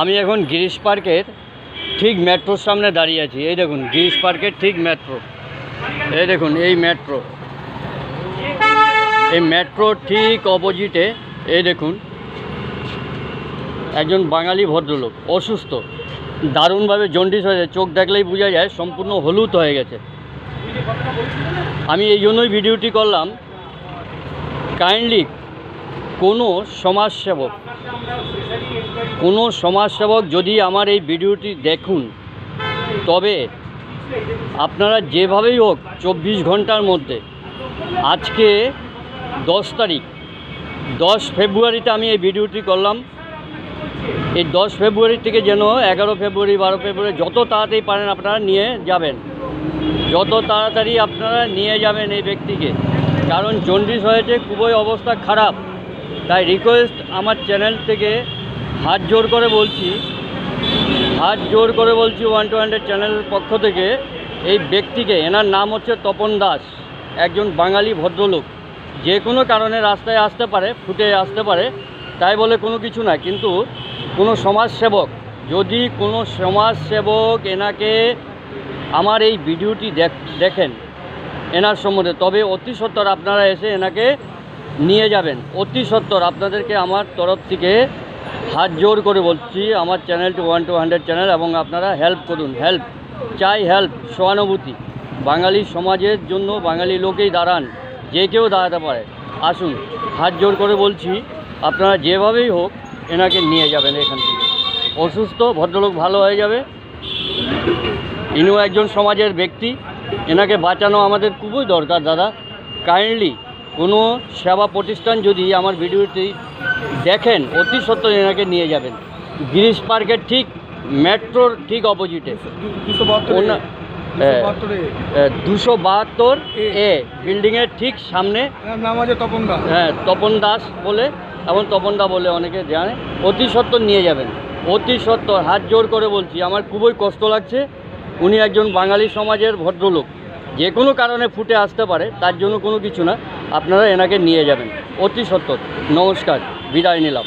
আমি এখন গিরিশ পার্কের ঠিক মেট্রোর সামনে দাঁড়িয়ে আছি। এই দেখুন গিরিশ পার্কের ঠিক মেট্রো, এই দেখুন এই মেট্রোর ঠিক অপোজিটে এই দেখুন একজন বাঙালি ভদ্রলোক অসুস্থ, দারুণভাবে জন্ডিস হয়ে যায়, চোখ দেখলেই বোঝা যায় সম্পূর্ণ হলুদ হয়ে গেছে। আমি এই জন্যই ভিডিওটি করলাম, কাইন্ডলি কোনো সমাজসেবক যদি আমার এই ভিডিওটি দেখুন, তবে আপনারা যেভাবেই হোক 24 ঘন্টার মধ্যে, আজকে 10 তারিখ, 10 ফেব্রুয়ারিতে আমি এই ভিডিওটি করলাম, এই 10 ফেব্রুয়ারি থেকে যেন 11 ফেব্রুয়ারি 12 ফেব্রুয়ারি যত তাড়াতাড়ি পারেন আপনারা নিয়ে যাবেন, যত তাড়াতাড়ি আপনারা নিয়ে যাবেন এই ব্যক্তিকে, কারণ জন্ডিস হয়েছে, খুবই অবস্থা খারাপ। তাই রিকোয়েস্ট আমার চ্যানেল থেকে হাত জোর করে বলছি 1-2-100 চ্যানেলের পক্ষ থেকে এই ব্যক্তিকে, এনার নাম হচ্ছে তপন দাস, একজন বাঙালি ভদ্রলোক, যে কোনো কারণে রাস্তায় আসতে পারে, ফুটে আসতে পারে, তাই বলে কোনো কিছু না। কিন্তু কোনো সমাজসেবক, যদি কোনো সমাজসেবক এনাকে আমার এই ভিডিওটি দেখেন এনার সম্বন্ধে, তবে অতি সত্বর আপনারা এসে এনাকে নিয়ে যাবেন, অতি সত্বর। আপনাদেরকে আমার তরফ থেকে হাত জোর করে বলছি, আমার চ্যানেলটি 1-200 চ্যানেল, এবং আপনারা হেল্প করুন, হেল্প চাই, হেল্প, সহানুভূতি। বাঙালি সমাজের জন্য বাঙালি লোকেই দাঁড়ান, যে কেউ দাঁড়াতে পারে, আসুন, হাত জোর করে বলছি, আপনারা যেভাবেই হোক এনাকে নিয়ে যাবেন এখান থেকে। অসুস্থ ভদ্রলোক ভালো হয়ে যাবে, ইনিও একজন সমাজের ব্যক্তি, এনাকে বাঁচানো আমাদের খুবই দরকার। দাদা কাইন্ডলি কোনো সেবা প্রতিষ্ঠান যদি আমার ভিডিওটি দেখেন, অতি সত্বর এনাকে নিয়ে যাবেন। গিরিশ পার্কের ঠিক মেট্রোর ঠিক অপোজিটে 272 এ বিল্ডিংয়ের ঠিক সামনে, নাম আছে তপন দাস। হ্যাঁ, তপন দাস বলে, এবং তপন দা বলে অনেকে জানে। অতি সত্বর নিয়ে যাবেন, অতি সত্বর, হাত জোর করে বলছি। আমার খুবই কষ্ট লাগছে, উনি একজন বাঙালি সমাজের ভদ্রলোক, যে কোনো কারণে ফুটে আসতে পারে, তার জন্য কোনো কিছু না, আপনারা এনাকে নিয়ে যাবেন অতি সত্বর। নমস্কার, বিদায় নিলাম।